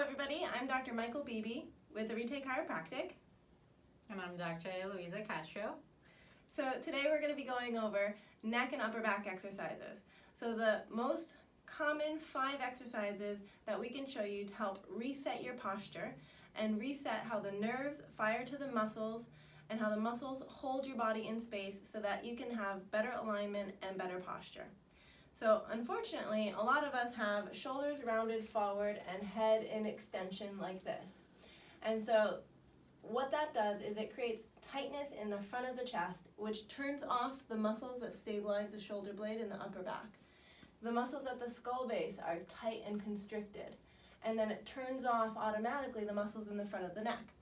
everybody, I'm Dr. Michael Beebe with the Chiropractic. And I'm Dr. Louisa Castro. So today we're going to be going over neck and upper back exercises. So the most common 5 exercises that we can show you to help reset your posture and reset how the nerves fire to the muscles and how the muscles hold your body in space so that you can have better alignment and better posture. So unfortunately, a lot of us have shoulders rounded forward and head in extension like this. And so what that does is it creates tightness in the front of the chest, which turns off the muscles that stabilize the shoulder blade in the upper back. The muscles at the skull base are tight and constricted, and then it turns off automatically the muscles in the front of the neck.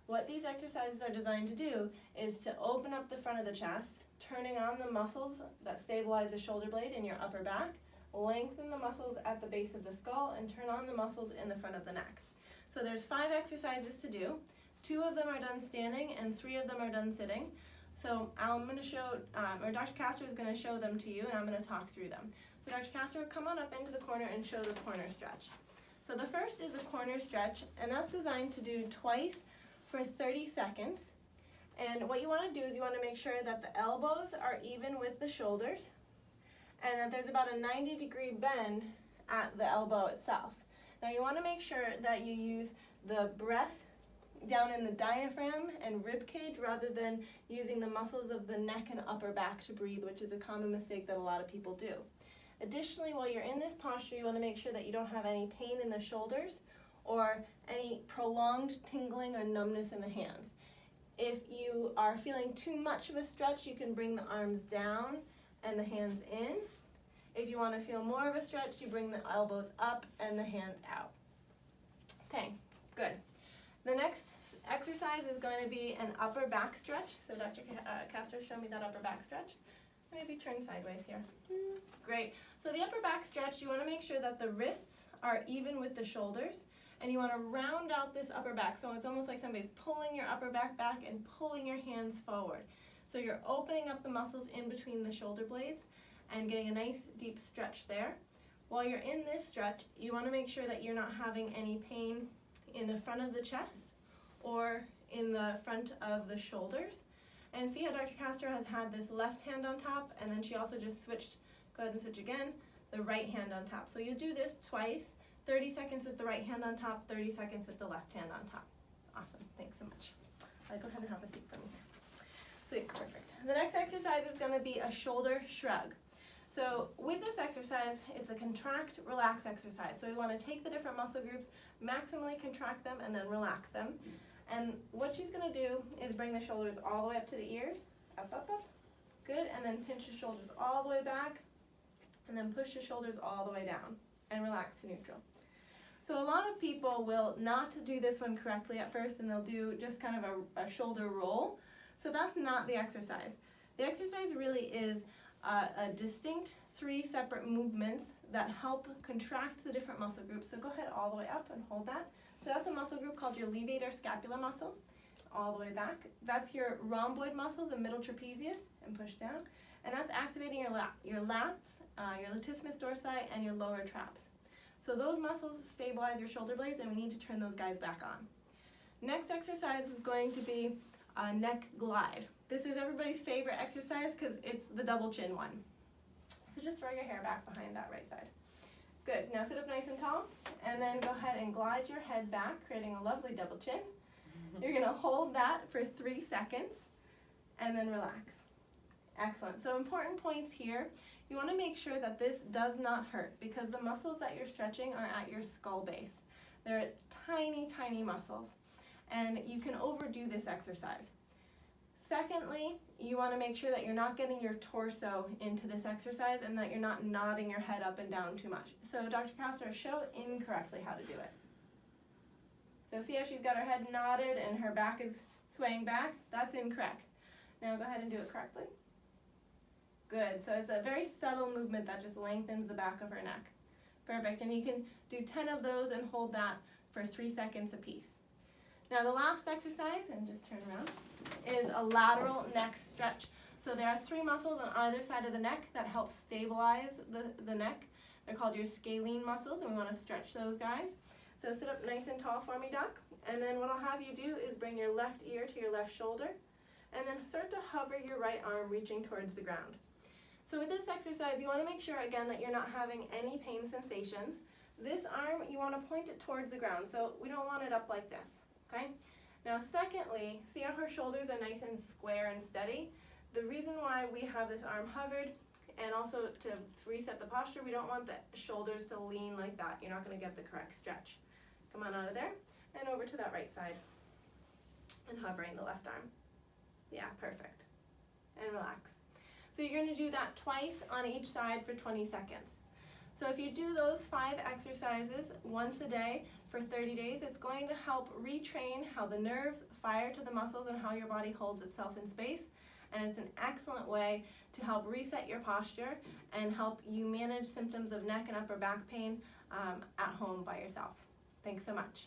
What these exercises are designed to do is to open up the front of the chest, turning on the muscles that stabilize the shoulder blade in your upper back, lengthen the muscles at the base of the skull, and turn on the muscles in the front of the neck. So there's 5 exercises to do. 2 of them are done standing and 3 of them are done sitting. So I'm going to show, or Dr. Castro is going to show them to you, and I'm going to talk through them. So Dr. Castro, come on up into the corner and show the corner stretch. So the first is a corner stretch, and that's designed to do twice for 30 seconds. And what you want to do is you want to make sure that the elbows are even with the shoulders and that there's about a 90-degree bend at the elbow itself. Now you want to make sure that you use the breath down in the diaphragm and rib cage rather than using the muscles of the neck and upper back to breathe, which is a common mistake that a lot of people do. Additionally, while you're in this posture, you want to make sure that you don't have any pain in the shoulders or any prolonged tingling or numbness in the hands. If you are feeling too much of a stretch, you can bring the arms down and the hands in. If you want to feel more of a stretch, you bring the elbows up and the hands out. Okay, good. The next exercise is going to be an upper back stretch. So Dr. Castro, show me that upper back stretch. Maybe turn sideways here. Great. So the upper back stretch, you want to make sure that the wrists are even with the shoulders. And you want to round out this upper back. So it's almost like somebody's pulling your upper back and pulling your hands forward. So you're opening up the muscles in between the shoulder blades and getting a nice deep stretch there. While you're in this stretch, you want to make sure that you're not having any pain in the front of the chest or in the front of the shoulders. And see how Dr. Castro has had this left hand on top, and then she also just switched, go ahead and switch again, the right hand on top. So you do this twice. 30 seconds with the right hand on top, 30 seconds with the left hand on top. Awesome, thanks so much. Go ahead and have a seat for me here. Sweet, perfect. The next exercise is going to be a shoulder shrug. So with this exercise, it's a contract, relax exercise. So we want to take the different muscle groups, maximally contract them, and then relax them. And what she's going to do is bring the shoulders all the way up to the ears, up, up, up. Good, and then pinch the shoulders all the way back, and then push the shoulders all the way down, and relax to neutral. So a lot of people will not do this one correctly at first, and they'll do just kind of a shoulder roll. So that's not the exercise. The exercise really is a distinct 3 separate movements that help contract the different muscle groups. So go ahead all the way up and hold that. So that's a muscle group called your levator scapula muscle, all the way back. That's your rhomboid muscles and middle trapezius, and push down. And that's activating your lats, your latissimus dorsi, and your lower traps. So those muscles stabilize your shoulder blades, and we need to turn those guys back on. Next exercise is going to be a neck glide. This is everybody's favorite exercise because it's the double chin one. So just throw your hair back behind that right side. Good. Now sit up nice and tall, and then go ahead and glide your head back, creating a lovely double chin. You're going to hold that for 3 seconds, and then relax. Excellent. So important points here. You want to make sure that this does not hurt because the muscles that you're stretching are at your skull base. They're tiny, tiny muscles, and you can overdo this exercise. Secondly, you want to make sure that you're not getting your torso into this exercise and that you're not nodding your head up and down too much. So Dr. Castro, show incorrectly how to do it. So see how she's got her head nodded and her back is swaying back? That's incorrect. Now go ahead and do it correctly. Good, so it's a very subtle movement that just lengthens the back of her neck. Perfect, and you can do 10 of those and hold that for 3 seconds apiece. Now the last exercise, and just turn around, is a lateral neck stretch. So there are 3 muscles on either side of the neck that help stabilize the neck. They're called your scalene muscles, and we want to stretch those guys. So sit up nice and tall for me, Doc. And then what I'll have you do is bring your left ear to your left shoulder, and then start to hover your right arm reaching towards the ground. So with this exercise, you want to make sure, again, that you're not having any pain sensations. This arm, you want to point it towards the ground, so we don't want it up like this, okay? Now secondly, see how her shoulders are nice and square and steady? The reason why we have this arm hovered, and also to reset the posture, we don't want the shoulders to lean like that. You're not going to get the correct stretch. Come on out of there, and over to that right side, and hovering the left arm. Yeah, perfect. And relax. So you're going to do that twice on each side for 20 seconds. So if you do those 5 exercises once a day for 30 days, it's going to help retrain how the nerves fire to the muscles and how your body holds itself in space. And it's an excellent way to help reset your posture and help you manage symptoms of neck and upper back pain at home by yourself. Thanks so much.